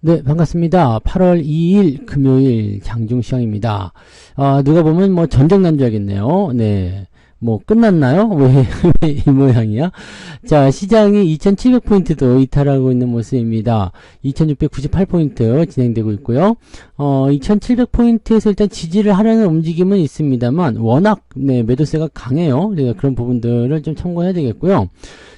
네, 반갑습니다. 8월 2일 금요일 장중시황입니다. 누가 보면 뭐 전쟁 난 줄 알겠네요. 네. 뭐 끝났나요? 왜 이 모양이야? 자, 시장이 2700포인트도 이탈하고 있는 모습입니다. 2698포인트 진행되고 있고요. 2700포인트에서 일단 지지를 하려는 움직임은 있습니다만 워낙 매도세가 강해요. 그래서 그런 부분들을 좀 참고해야 되겠고요.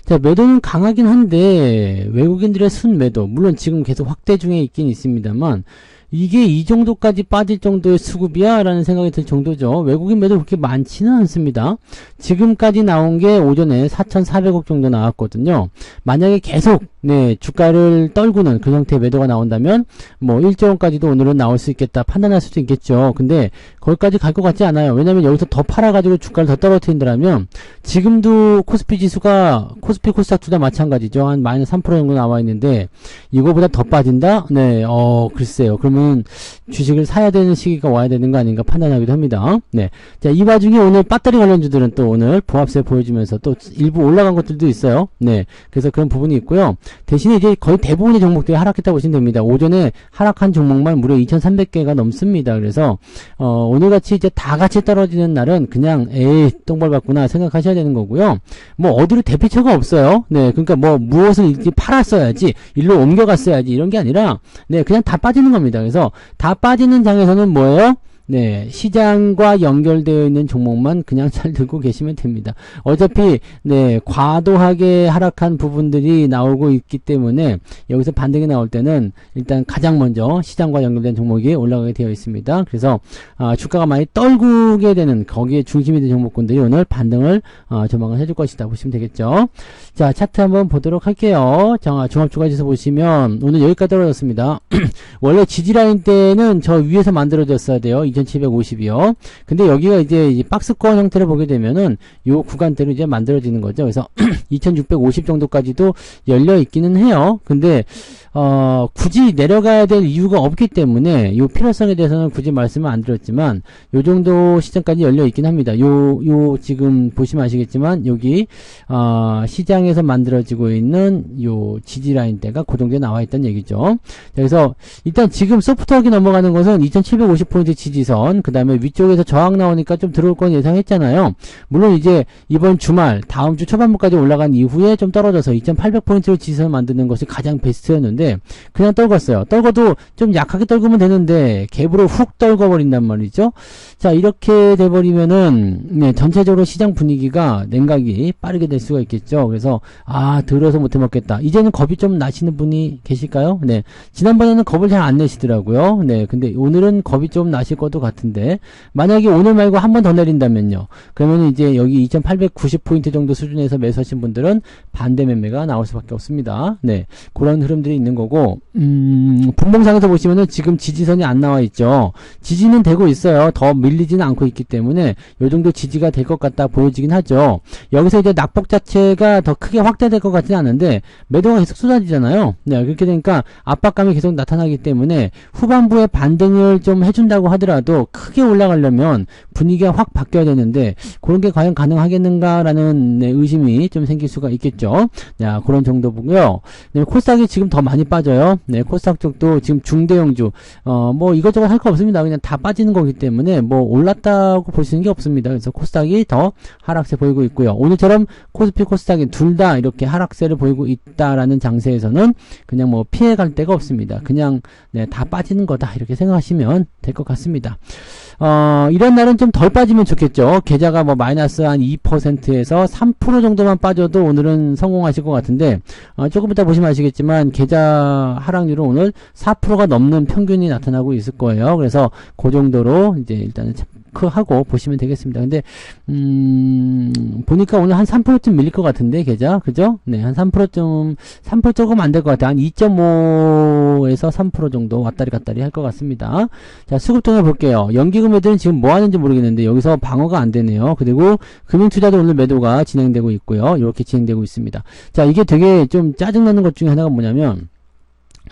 자, 매도는 강하긴 한데 외국인들의 순매도, 물론 지금 계속 확대 중에 있긴 있습니다만 이게 이 정도까지 빠질 정도의 수급이야? 라는 생각이 들 정도죠. 외국인 매도 그렇게 많지는 않습니다. 지금까지 나온 게 오전에 4,400억 정도 나왔거든요. 만약에 계속 주가를 떨구는 그 형태의 매도가 나온다면 뭐 1조 원까지도 오늘은 나올 수 있겠다 판단할 수도 있겠죠. 근데 거기까지 갈 것 같지 않아요. 왜냐면 여기서 더 팔아가지고 주가를 더 떨어뜨린다면 지금도 코스피 지수가 코스피 코스닥 둘 다 마찬가지죠. 한 마이너스 3% 정도 나와 있는데 이거보다 더 빠진다? 네, 글쎄요. 그러면 주식을 사야 되는 시기가 와야 되는 거 아닌가 판단하기도 합니다. 네. 자, 이 와중에 오늘 배터리 관련주들은 또 오늘 보합세 보여주면서 또 일부 올라간 것들도 있어요. 네. 그래서 그런 부분이 있고요. 대신에 이제 거의 대부분의 종목들이 하락했다고 보시면 됩니다. 오전에 하락한 종목만 무려 2,300개가 넘습니다. 그래서 오늘같이 이제 다 같이 떨어지는 날은 그냥 에이 똥벌 받구나 생각하셔야 되는 거고요. 뭐 어디로 대피처가 없어요. 네, 그러니까 뭐 무엇을 이렇게 팔았어야지 일로 옮겨갔어야지 이런 게 아니라 네 그냥 다 빠지는 겁니다. 그래서 다 빠지는 장에서는 뭐예요? 네, 시장과 연결되어 있는 종목만 그냥 잘 들고 계시면 됩니다. 어차피 과도하게 하락한 부분들이 나오고 있기 때문에 여기서 반등이 나올 때는 일단 가장 먼저 시장과 연결된 종목이 올라가게 되어 있습니다. 그래서 주가가 많이 떨구게 되는 거기에 중심이 된 종목군들이 오늘 반등을 조만간 해줄 것이다 보시면 되겠죠. 자, 차트 한번 보도록 할게요. 자, 종합주가지수 보시면 오늘 여기까지 떨어졌습니다. 원래 지지라인 때는 저 위에서 만들어졌어야 돼요. 2750이요. 근데 여기가 이제 박스권 형태를 보게 되면은 요 구간대로 이제 만들어지는 거죠. 그래서 2650 정도까지도 열려 있기는 해요. 근데 굳이 내려가야 될 이유가 없기 때문에 요 필요성에 대해서는 굳이 말씀을 안 드렸지만 요 정도 시장까지 열려 있긴 합니다. 요 지금 보시면 아시겠지만 여기 시장에서 만들어지고 있는 요 지지라인대가 그 정도에 나와 있다는 얘기죠. 그래서 일단 지금 소프트하게 넘어가는 것은 2750포인트 지지선, 그 다음에 위쪽에서 저항 나오니까 좀 들어올 건 예상했잖아요. 물론 이제 이번 주말 다음 주 초반부까지 올라간 이후에 좀 떨어져서 2800포인트로 지지선을 만드는 것이 가장 베스트였는데 그냥 떨궜어요. 떨궈도 좀 약하게 떨구면 되는데 갭으로 훅 떨궈버린단 말이죠. 자, 이렇게 돼버리면은 전체적으로 시장 분위기가 냉각이 빠르게 될 수가 있겠죠. 그래서 들어서 못해 먹겠다. 이제는 겁이 좀 나시는 분이 계실까요? 네, 지난번에는 겁을 잘 안 내시더라고요. 네, 근데 오늘은 겁이 좀 나실 것도 같은데 만약에 오늘 말고 한 번 더 내린다면요. 그러면 이제 여기 2890포인트 정도 수준에서 매수하신 분들은 반대 매매가 나올 수밖에 없습니다. 네, 그런 흐름들이 있는 거고 분봉상에서 보시면은 지금 지지선이 안 나와 있죠. 지지는 되고 있어요. 더 밀리지는 않고 있기 때문에 요 정도 지지가 될 것 같다 보여지긴 하죠. 여기서 이제 낙폭 자체가 더 크게 확대될 것 같지는 않은데 매도가 계속 쏟아지잖아요. 네, 그렇게 되니까 압박감이 계속 나타나기 때문에 후반부에 반등을 좀 해준다고 하더라도 크게 올라가려면 분위기가 확 바뀌어야 되는데 그런 게 과연 가능하겠는가라는 의심이 좀 생길 수가 있겠죠. 자, 그런 정도 보고요. 네, 코스닥이 지금 더 많이 빠져요. 네, 코스닥 쪽도 지금 중대형주 뭐 이것저것 할 거 없습니다. 그냥 다 빠지는 거기 때문에 뭐 올랐다고 볼 수 있는 게 없습니다. 그래서 코스닥이 더 하락세 보이고 있고요. 오늘처럼 코스피 코스닥이 둘 다 이렇게 하락세를 보이고 있다라는 장세에서는 그냥 뭐 피해갈 데가 없습니다. 그냥 다 빠지는 거다 이렇게 생각하시면 될 것 같습니다. 이런 날은 좀 덜 빠지면 좋겠죠. 계좌가 뭐 마이너스 한 2%에서 3% 정도만 빠져도 오늘은 성공하실 것 같은데 조금 이따 보시면 아시겠지만 계좌 하락률은 오늘 4%가 넘는 평균이 나타나고 있을 거예요. 그래서 그 정도로 이제 일단은 하고 보시면 되겠습니다. 근데 보니까 오늘 한 3%쯤 밀릴 것 같은데 계좌 그죠? 네, 한 3% 조금 안 될 것 같아요. 한 2.5에서 3% 정도 왔다리 갔다리 할 것 같습니다. 자, 수급통해 볼게요. 연기금 애들은 지금 뭐 하는지 모르겠는데 여기서 방어가 안 되네요. 그리고 금융투자도 오늘 매도가 진행되고 있고요. 이렇게 진행되고 있습니다. 자, 이게 되게 좀 짜증나는 것 중에 하나가 뭐냐면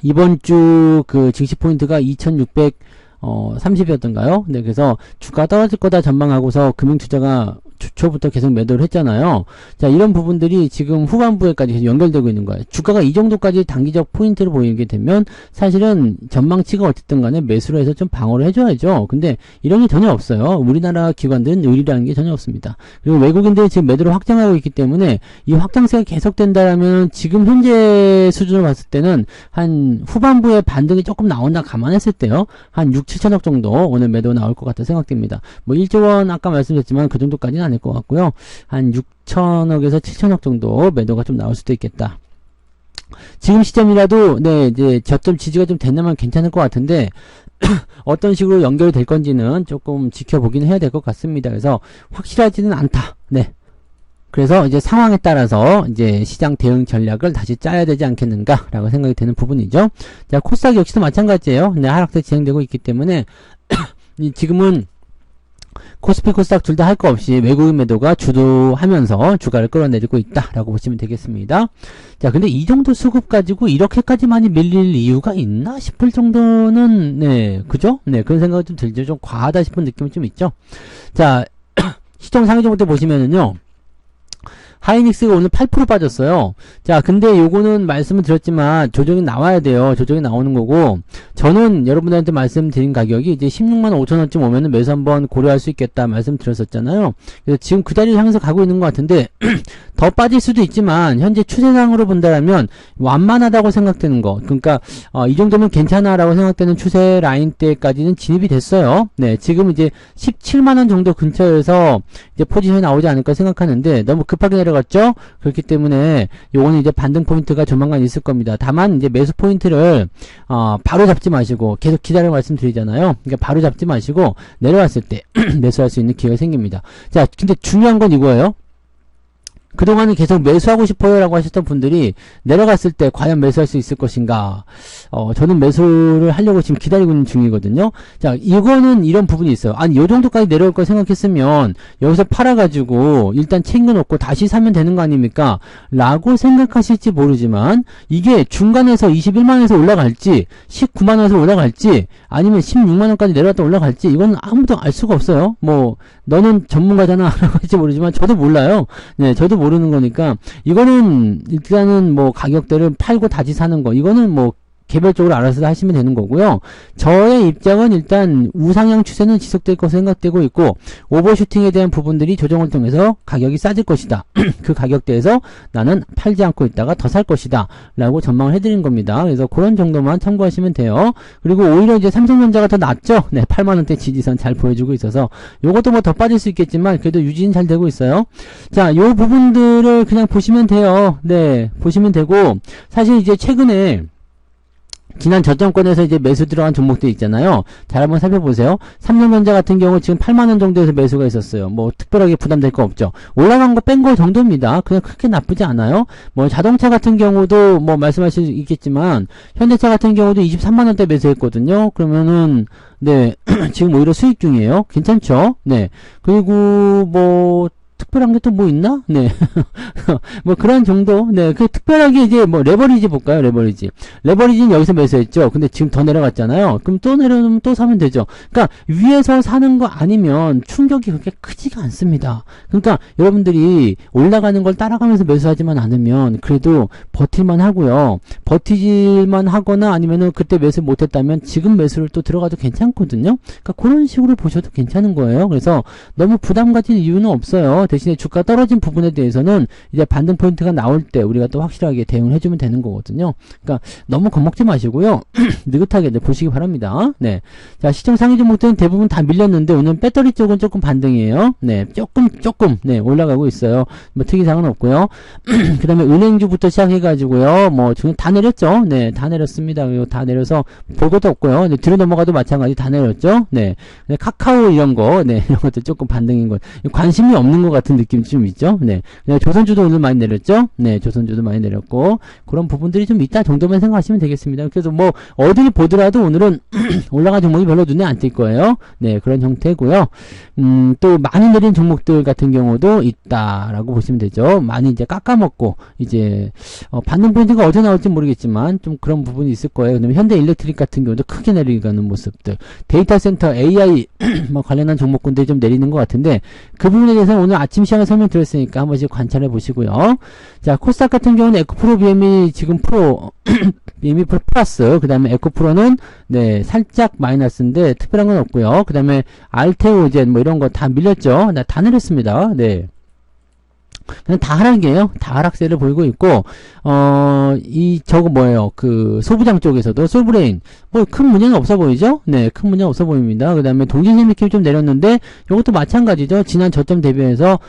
이번 주 그 증시 포인트가 2630이었던가요? 네, 그래서 주가 떨어질 거다 전망하고서 금융투자가 초부터 계속 매도를 했잖아요. 자, 이런 부분들이 지금 후반부에까지 계속 연결되고 있는 거예요. 주가가 이 정도까지 단기적 포인트를 보이게 되면 사실은 전망치가 어쨌든 간에 매수를 해서 좀 방어를 해줘야죠. 근데 이런 게 전혀 없어요. 우리나라 기관들은 의리라는 게 전혀 없습니다. 그리고 외국인들이 지금 매도를 확장하고 있기 때문에 이 확장세가 계속된다라면 지금 현재 수준을 봤을 때는 한 후반부에 반등이 조금 나온다 감안했을 때요. 한 6, 7천억 정도 오늘 매도 나올 것 같다 생각됩니다. 뭐 1조 원 아까 말씀드렸지만 그 정도까지는 아닐 것 같고요. 한 6천억에서 7천억 정도 매도가 좀 나올 수도 있겠다. 지금 시점이라도 네 이제 저점 지지가 좀 된다면 괜찮을 것 같은데 어떤 식으로 연결이 될 건지는 조금 지켜보긴 해야 될 것 같습니다. 그래서 확실하지는 않다. 네. 그래서 이제 상황에 따라서 이제 시장 대응 전략을 다시 짜야 되지 않겠는가라고 생각이 되는 부분이죠. 자, 코스닥 역시도 마찬가지예요. 네, 하락세 진행되고 있기 때문에 지금은 코스피 코스닥 둘 다 할 거 없이 외국인 매도가 주도하면서 주가를 끌어내리고 있다라고 보시면 되겠습니다. 자, 근데 이 정도 수급 가지고 이렇게까지 많이 밀릴 이유가 있나 싶을 정도는 네, 그죠? 네, 그런 생각이 좀 들죠. 좀 과하다 싶은 느낌이 좀 있죠. 자, 시총 상위 종목들 보시면은요. 하이닉스가 오늘 8% 빠졌어요. 자, 근데 요거는 말씀을 드렸지만 조정이 나와야 돼요. 조정이 나오는 거고 저는 여러분들한테 말씀드린 가격이 이제 16만 5천원쯤 오면은 매수 한번 고려할 수 있겠다 말씀드렸었잖아요. 그래서 지금 그 자리를 향해서 가고 있는 것 같은데 더 빠질 수도 있지만 현재 추세상으로 본다면 완만하다고 생각되는 거. 그러니까 이 정도면 괜찮아라고 생각되는 추세 라인대까지는 진입이 됐어요. 네, 지금 이제 17만 원 정도 근처에서 이제 포지션이 나오지 않을까 생각하는데 너무 급하게 내려갔죠? 그렇기 때문에 요거는 이제 반등 포인트가 조만간 있을 겁니다. 다만 이제 매수 포인트를 바로 잡지 마시고 계속 기다려 말씀드리잖아요. 그러니까 바로 잡지 마시고 내려왔을 때 매수할 수 있는 기회가 생깁니다. 자, 근데 중요한 건 이거예요. 그동안은 계속 매수하고 싶어요 라고 하셨던 분들이 내려갔을 때 과연 매수할 수 있을 것인가. 저는 매수를 하려고 지금 기다리고 있는 중이거든요. 자, 이거는 이런 부분이 있어요. 아니, 요 정도까지 내려올 거 생각했으면 여기서 팔아가지고 일단 챙겨놓고 다시 사면 되는 거 아닙니까? 라고 생각하실지 모르지만 이게 중간에서 21만원에서 올라갈지 19만원에서 올라갈지 아니면 16만원까지 내려갔다 올라갈지 이건 아무도 알 수가 없어요. 뭐 너는 전문가잖아 라고 할지 모르지만 저도 몰라요. 네, 저도 모르는 거니까 이거는 일단은 뭐 가격대를 팔고 다시 사는 거 이거는 뭐 개별적으로 알아서 하시면 되는 거고요. 저의 입장은 일단 우상향 추세는 지속될 것으로 생각되고 있고 오버슈팅에 대한 부분들이 조정을 통해서 가격이 싸질 것이다. 그 가격대에서 나는 팔지 않고 있다가 더 살 것이다 라고 전망을 해드린 겁니다. 그래서 그런 정도만 참고하시면 돼요. 그리고 오히려 이제 삼성전자가 더 낫죠. 네, 8만원대 지지선 잘 보여주고 있어서 요것도 뭐 더 빠질 수 있겠지만 그래도 유지는 잘 되고 있어요. 자, 요 부분들을 그냥 보시면 돼요. 네, 보시면 되고 사실 이제 최근에 지난 저점권에서 이제 매수 들어간 종목들 있잖아요. 잘 한번 살펴보세요. 삼성전자 같은 경우 지금 8만원 정도에서 매수가 있었어요. 뭐 특별하게 부담될 거 없죠. 올라간 거 뺀 거 정도입니다. 그냥 그렇게 나쁘지 않아요. 뭐 자동차 같은 경우도 뭐 말씀하실 수 있겠지만 현대차 같은 경우도 23만원대 매수했거든요. 그러면은 네 지금 오히려 수익 중이에요. 괜찮죠? 네. 그리고 뭐 특별한 게 또 뭐 있나? 네. 뭐 그런 정도. 네. 그 특별하게 이제 뭐 레버리지 볼까요? 레버리지는 여기서 매수했죠. 근데 지금 더 내려갔잖아요. 그럼 또 내려오면 또 사면 되죠. 그러니까 위에서 사는 거 아니면 충격이 그렇게 크지가 않습니다. 그러니까 여러분들이 올라가는 걸 따라가면서 매수하지만 않으면 그래도 버틸만 하고요. 버티질만 하거나 아니면은 그때 매수 못했다면 지금 매수를 또 들어가도 괜찮거든요. 그러니까 그런 식으로 보셔도 괜찮은 거예요. 그래서 너무 부담 가질 이유는 없어요. 대신에 주가 떨어진 부분에 대해서는 이제 반등 포인트가 나올 때 우리가 또 확실하게 대응을 해주면 되는 거거든요. 그러니까 너무 겁먹지 마시고요. 느긋하게 보시기 바랍니다. 네. 자, 시총 상위 종목들은 대부분 다 밀렸는데 오늘 배터리 쪽은 조금 반등이에요. 네. 조금 네, 올라가고 있어요. 뭐 특이사항은 없고요. 그 다음에 은행주부터 시작해가지고요. 뭐 지금 다 내렸죠. 네. 다 내렸습니다. 그리고 다 내려서 볼 것도 없고요. 네, 뒤로 넘어가도 마찬가지 다 내렸죠. 네. 카카오 이런 거, 네. 이런 것도 조금 반등인 거. 관심이 없는 것 같은 느낌이 좀 있죠. 네. 조선주도 오늘 많이 내렸죠. 네. 조선주도 많이 내렸고 그런 부분들이 좀 있다 정도만 생각하시면 되겠습니다. 그래서 뭐 어디 보더라도 오늘은 올라간 종목이 별로 눈에 안 띌 거예요. 네. 그런 형태고요. 또 많이 내린 종목들 같은 경우도 있다라고 보시면 되죠. 많이 이제 깎아먹고 이제 반등 포인트가 어디서 나올지 모르겠지만 좀 그런 부분이 있을 거예요. 그다음에 현대일렉트릭 같은 경우도 크게 내리가는 모습들, 데이터 센터 AI 뭐 관련한 종목군들이 좀 내리는 것 같은데 그 부분에 대해서는 오늘 아침 시간에 설명드렸으니까 한 번씩 관찰해 보시고요. 자, 코스닥 같은 경우는 에코프로 BM이 지금 프로, BM이 프로 플러스, 그 다음에 에코프로는, 네, 살짝 마이너스인데, 특별한 건 없고요. 그 다음에 알테오젠, 뭐 이런 거 다 밀렸죠? 다 내렸습니다. 네. 그냥 다 하락이에요. 다 하락세를 보이고 있고, 저거 뭐예요? 그, 소부장 쪽에서도, 솔브레인, 뭐, 큰 문제는 없어 보이죠? 네, 큰 문제는 없어 보입니다. 그 다음에 동진생명캠이 좀 내렸는데, 요것도 마찬가지죠. 지난 저점 대비해서,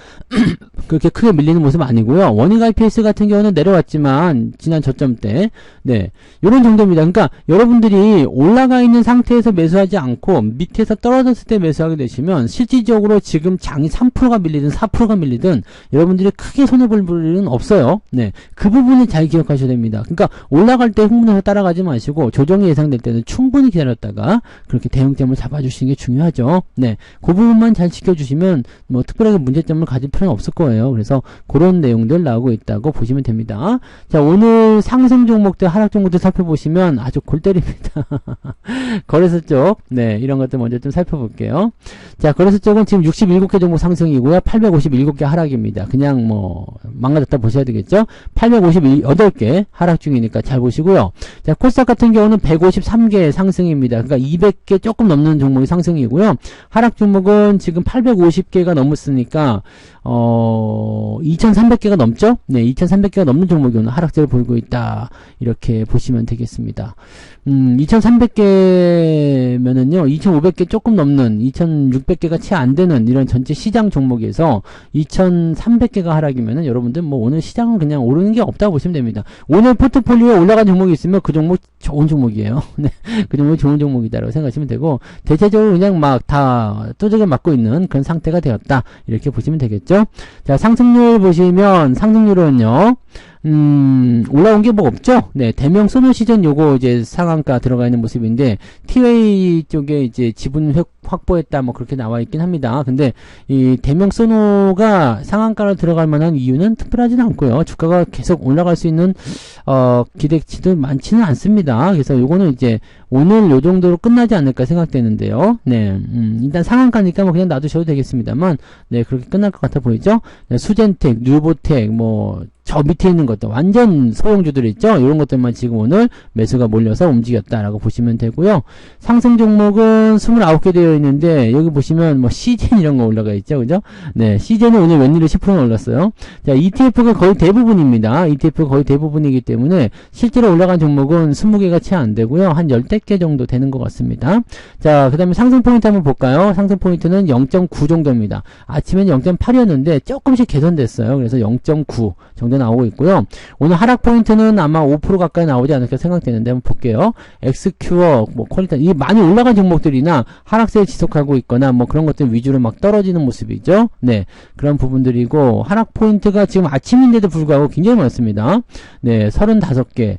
그렇게 크게 밀리는 모습 아니고요. 원익 IPS 같은 경우는 내려왔지만, 지난 저점 때, 네, 요런 정도입니다. 그러니까, 여러분들이 올라가 있는 상태에서 매수하지 않고, 밑에서 떨어졌을 때 매수하게 되시면, 실질적으로 지금 장이 3%가 밀리든 4%가 밀리든, 여러분들이 크게 손해볼 일은 없어요. 네. 그 부분을 잘 기억하셔야 됩니다. 그러니까 올라갈 때 흥분해서 따라가지 마시고 조정이 예상될 때는 충분히 기다렸다가 그렇게 대응점을 잡아주시는 게 중요하죠. 네. 그 부분만 잘 지켜주시면 뭐 특별하게 문제점을 가질 필요는 없을 거예요. 그래서 그런 내용들 나오고 있다고 보시면 됩니다. 자, 오늘 상승 종목들, 하락 종목들 살펴보시면 아주 골 때립니다. 거래소 쪽, 네, 이런 것들 먼저 좀 살펴볼게요. 자, 거래소 쪽은 지금 67개 종목 상승이고요. 857개 하락입니다. 그냥 뭐 망가졌다 보셔야 되겠죠. 858개 하락 중이니까 잘 보시고요. 자, 코스닥 같은 경우는 153개 상승입니다. 그러니까 200개 조금 넘는 종목이 상승이고요. 하락 종목은 지금 850개가 넘었으니까 2300개가 넘죠? 네, 2300개가 넘는 종목이 오늘 하락세를 보이고 있다. 이렇게 보시면 되겠습니다. 2300개면은요, 2500개 조금 넘는, 2600개가 채 안 되는 이런 전체 시장 종목에서 2300개가 하락이면은 여러분들 뭐 오늘 시장은 그냥 오르는 게 없다고 보시면 됩니다. 오늘 포트폴리오에 올라간 종목이 있으면 그 종목 좋은 종목이에요. 네, 그 종목이 좋은 종목이다라고 생각하시면 되고, 대체적으로 그냥 막 다 뚜적에 맞고 있는 그런 상태가 되었다. 이렇게 보시면 되겠죠. 자, 상승률 보시면, 상승률은요, 올라온 게 뭐 없죠? 네, 대명 소노 시전 요거 이제 상한가 들어가 있는 모습인데, 티웨이 쪽에 이제 지분 확보했다, 뭐 그렇게 나와 있긴 합니다. 근데, 이 대명 소노가 상한가로 들어갈 만한 이유는 특별하지는 않고요. 주가가 계속 올라갈 수 있는, 기대치도 많지는 않습니다. 그래서 요거는 이제 오늘 요 정도로 끝나지 않을까 생각되는데요. 네, 일단 상한가니까 뭐 그냥 놔두셔도 되겠습니다만, 네, 그렇게 끝날 것 같아 보이죠? 네, 수젠텍, 뉴보텍, 뭐, 저 밑에 있는 것도 완전 소형주들 있죠? 이런 것들만 지금 오늘 매수가 몰려서 움직였다라고 보시면 되고요. 상승 종목은 29개 되어 있는데 여기 보시면 뭐 CGN 이런 거 올라가 있죠. 그죠? 네, CGN은 오늘 웬일로 10% 올랐어요. 자, ETF가 거의 대부분입니다. ETF가 거의 대부분이기 때문에 실제로 올라간 종목은 20개가 채 안 되고요. 한 10개 정도 되는 것 같습니다. 자, 그 다음에 상승 포인트 한번 볼까요? 상승 포인트는 0.9 정도입니다. 아침에는 0.8이었는데 조금씩 개선됐어요. 그래서 0.9 정도 나오고 있고요. 오늘 하락 포인트는 아마 5% 가까이 나오지 않을까 생각되는데 한번 볼게요. 엑스큐어, 뭐 퀄리티, 이 많이 올라간 종목들이나 하락세를 지속하고 있거나 뭐 그런 것들 위주로 막 떨어지는 모습이죠. 네, 그런 부분들이고 하락 포인트가 지금 아침인데도 불구하고 굉장히 많습니다. 네, 35개.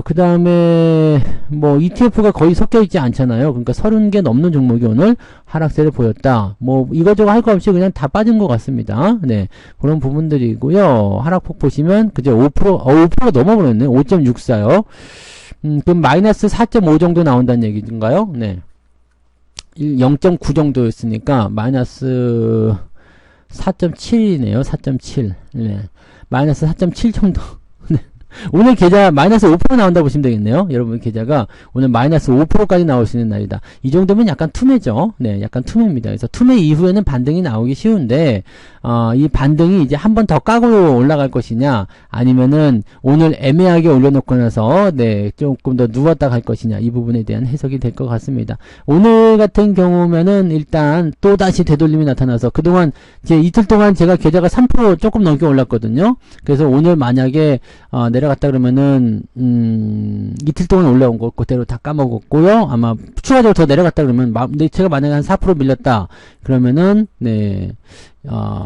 그 다음에, 뭐, ETF가 거의 섞여 있지 않잖아요. 그러니까 30개 넘는 종목이 오늘 하락세를 보였다. 뭐, 이거저거 할 거 없이 그냥 다 빠진 것 같습니다. 네. 그런 부분들이고요. 하락폭 보시면, 그죠? 5%가 넘어버렸네. 5.64요. 그럼 마이너스 4.5 정도 나온다는 얘기인가요? 네. 0.9 정도였으니까, 마이너스 4.7이네요. 4.7. 네. 마이너스 4.7 정도. 네. 오늘 계좌 마이너스 5% 나온다고 보시면 되겠네요. 여러분 계좌가 오늘 마이너스 5%까지 나올 수 있는 날이다. 이 정도면 약간 투매죠. 네, 약간 투매입니다. 그래서 투매 이후에는 반등이 나오기 쉬운데 이 반등이 이제 한 번 더 까고 올라갈 것이냐 아니면은 오늘 애매하게 올려놓고 나서 네, 조금 더 누웠다 갈 것이냐 이 부분에 대한 해석이 될 것 같습니다. 오늘 같은 경우면은 일단 또 다시 되돌림이 나타나서 그동안 이제 이틀 동안 제가 계좌가 3% 조금 넘게 올랐거든요. 그래서 오늘 만약에 내려갔다 그러면은 이틀 동안 올라온 거 그대로 다 까먹었고요. 아마 추가적으로 더 내려갔다 그러면 제가 만약에 한 4% 밀렸다 그러면은 네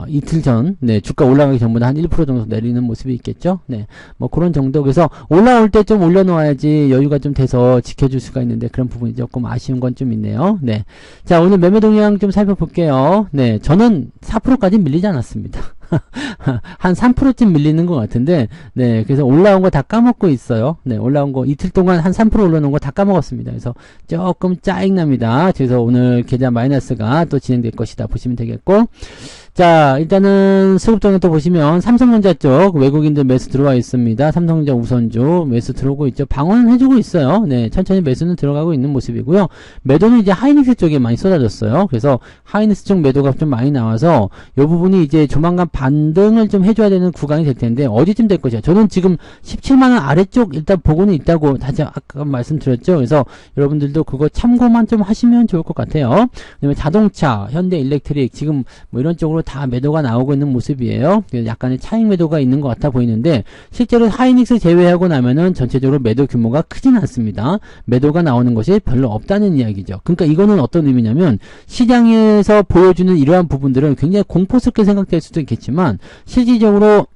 이틀 전, 네, 주가 올라가기 전보다 한 1% 정도 내리는 모습이 있겠죠? 네, 뭐 그런 정도. 그래서 올라올 때 좀 올려놓아야지 여유가 좀 돼서 지켜줄 수가 있는데 그런 부분이 조금 아쉬운 건 좀 있네요. 네. 자, 오늘 매매 동향 좀 살펴볼게요. 네, 저는 4%까지 밀리지 않았습니다. 한 3%쯤 밀리는 것 같은데, 네, 그래서 올라온 거 다 까먹고 있어요. 네, 올라온 거 이틀 동안 한 3% 올려놓은 거 다 까먹었습니다. 그래서 조금 짜증납니다. 그래서 오늘 계좌 마이너스가 또 진행될 것이다 보시면 되겠고, 자, 일단은 수급동에 또 보시면 삼성전자 쪽 외국인들 매수 들어와 있습니다. 삼성전자 우선주 매수 들어오고 있죠. 방어는 해주고 있어요. 네, 천천히 매수는 들어가고 있는 모습이고요. 매도는 이제 하이닉스 쪽에 많이 쏟아졌어요. 그래서 하이닉스 쪽 매도가 좀 많이 나와서 이 부분이 이제 조만간 반등을 좀 해줘야 되는 구간이 될 텐데 어디쯤 될 것이야. 저는 지금 17만원 아래쪽 일단 보고는 있다고 다시 아까 말씀드렸죠. 그래서 여러분들도 그거 참고만 좀 하시면 좋을 것 같아요. 그다음에 자동차, 현대 일렉트릭 지금 뭐 이런 쪽으로 다 매도가 나오고 있는 모습이에요. 약간의 차익 매도가 있는 것 같아 보이는데 실제로 하이닉스 제외하고 나면은 전체적으로 매도 규모가 크진 않습니다. 매도가 나오는 것이 별로 없다는 이야기죠. 그러니까 이거는 어떤 의미냐면 시장에서 보여주는 이러한 부분들은 굉장히 공포스럽게 생각될 수도 있겠지만 실질적으로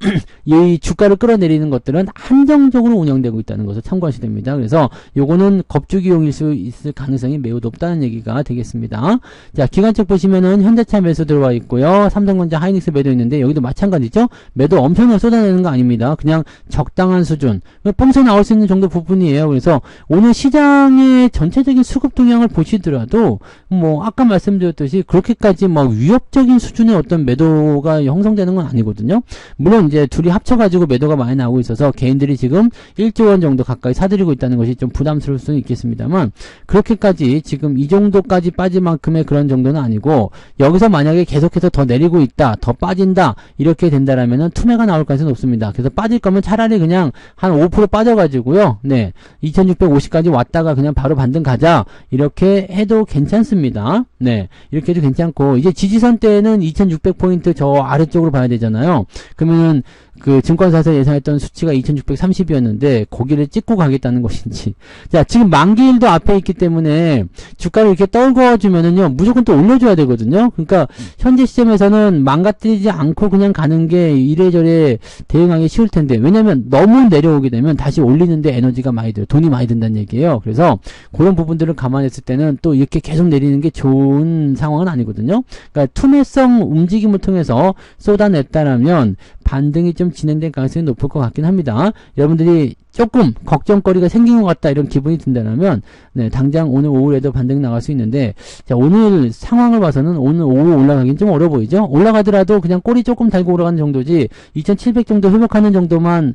이 주가를 끌어내리는 것들은 한정적으로 운영되고 있다는 것을 참고하셔야 됩니다. 그래서 요거는 겁주기용일 수 있을 가능성이 매우 높다는 얘기가 되겠습니다. 자, 기관측 보시면은 현대차 매수 들어와 있고요. 삼성전자 하이닉스 매도 있는데 여기도 마찬가지죠. 매도 엄청나게 쏟아내는 거 아닙니다. 그냥 적당한 수준 뻥쳐 나올 수 있는 정도 부분이에요. 그래서 오늘 시장의 전체적인 수급 동향을 보시더라도 뭐 아까 말씀드렸듯이 그렇게까지 막 위협적인 수준의 어떤 매도가 형성되는 건 아니거든요. 물론 이제 둘이 합쳐가지고 매도가 많이 나오고 있어서 개인들이 지금 1조 원 정도 가까이 사들이고 있다는 것이 좀 부담스러울 수는 있겠습니다만 그렇게까지 지금 이 정도까지 빠질 만큼의 그런 정도는 아니고 여기서 만약에 계속해서 더 내리고 있다, 더 빠진다 이렇게 된다라면은 투매가 나올 가능성이 높습니다. 그래서 빠질 거면 차라리 그냥 한 5% 빠져가지고요. 네, 2650까지 왔다가 그냥 바로 반등 가자 이렇게 해도 괜찮습니다. 네, 이렇게 해도 괜찮고 이제 지지선 때는 2600포인트 저 아래쪽으로 봐야 되잖아요. 그러면은 그 증권사에서 예상했던 수치가 2630이었는데 거기를 찍고 가겠다는 것인지. 자, 지금 만기일도 앞에 있기 때문에 주가를 이렇게 떨궈주면은요 무조건 또 올려줘야 되거든요. 그러니까 현재 시점에서는 망가뜨리지 않고 그냥 가는 게 이래저래 대응하기 쉬울 텐데 왜냐면 너무 내려오게 되면 다시 올리는데 에너지가 많이 들어요. 돈이 많이 든다는 얘기예요. 그래서 그런 부분들을 감안했을 때는 또 이렇게 계속 내리는 게 좋은 상황은 아니거든요. 그러니까 투매성 움직임을 통해서 쏟아냈다라면 반등이 좀 진행될 가능성이 높을 것 같긴 합니다. 여러분들이 조금 걱정거리가 생긴 것 같다 이런 기분이 든다면 네, 당장 오늘 오후에도 반등 나갈 수 있는데 자, 오늘 상황을 봐서는 오늘 오후 올라가긴 좀 어려 보이죠. 올라가더라도 그냥 꼬리 조금 달고 올라가는 정도지 2700 정도 회복하는 정도만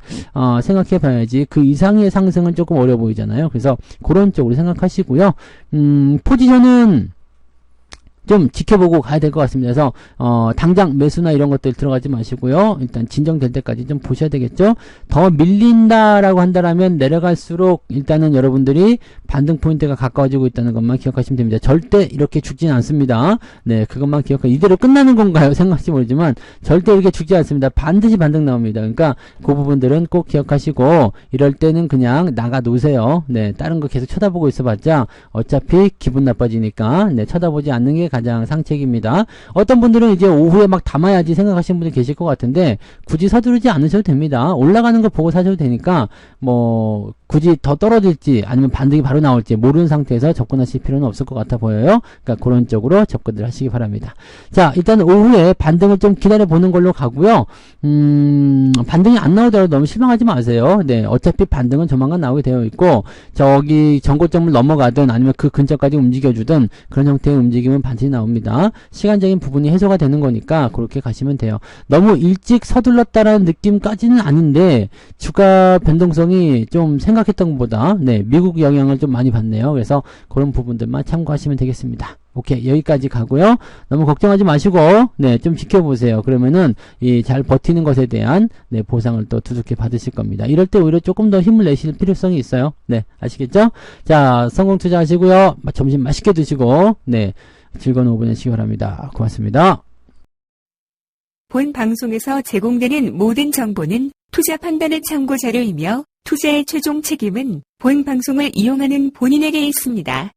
생각해 봐야지 그 이상의 상승은 조금 어려 보이잖아요. 그래서 그런 쪽으로 생각하시고요. 포지션은 좀 지켜보고 가야 될 것 같습니다. 그래서 당장 매수나 이런 것들 들어가지 마시고요. 일단 진정될 때까지 좀 보셔야 되겠죠. 더 밀린다라고 한다라면 내려갈수록 일단은 여러분들이 반등 포인트가 가까워지고 있다는 것만 기억하시면 됩니다. 절대 이렇게 죽진 않습니다. 네, 그것만 기억하고 이대로 끝나는 건가요? 생각할지 모르지만 절대 이렇게 죽지 않습니다. 반드시 반등 나옵니다. 그러니까 그 부분들은 꼭 기억하시고 이럴 때는 그냥 나가 놓으세요. 네, 다른 거 계속 쳐다보고 있어봤자 어차피 기분 나빠지니까 네, 쳐다보지 않는 게 가장 상책입니다. 어떤 분들은 이제 오후에 막 담아야지 생각하시는 분들 계실 것 같은데 굳이 서두르지 않으셔도 됩니다. 올라가는 거 보고 사셔도 되니까 뭐 굳이 더 떨어질지 아니면 반등이 바로 나올지 모르는 상태에서 접근하실 필요는 없을 것 같아 보여요. 그러니까 그런 쪽으로 접근을 하시기 바랍니다. 자, 일단 오후에 반등을 좀 기다려 보는 걸로 가고요. 반등이 안 나오더라도 너무 실망하지 마세요. 네, 어차피 반등은 조만간 나오게 되어 있고 저기 전고점을 넘어가든 아니면 그 근처까지 움직여주든 그런 형태의 움직임은 반드시 나옵니다. 시간적인 부분이 해소가 되는 거니까 그렇게 가시면 돼요. 너무 일찍 서둘렀다라는 느낌까지는 아닌데 주가 변동성이 좀 생각했던 것보다 네, 미국 영향을 좀 많이 받네요. 그래서 그런 부분들만 참고하시면 되겠습니다. 오케이, 여기까지 가고요. 너무 걱정하지 마시고 네, 좀 지켜보세요. 그러면은 이 잘 버티는 것에 대한 네, 보상을 또 두둑히 받으실 겁니다. 이럴 때 오히려 조금 더 힘을 내실 필요성이 있어요. 네, 아시겠죠? 자, 성공 투자하시고요. 점심 맛있게 드시고 네, 즐거운 오후 보내시기 바랍니다. 고맙습니다. 본 방송에서 제공되는 모든 정보는 투자 판단의 참고 자료이며 투자의 최종 책임은 본 방송을 이용하는 본인에게 있습니다.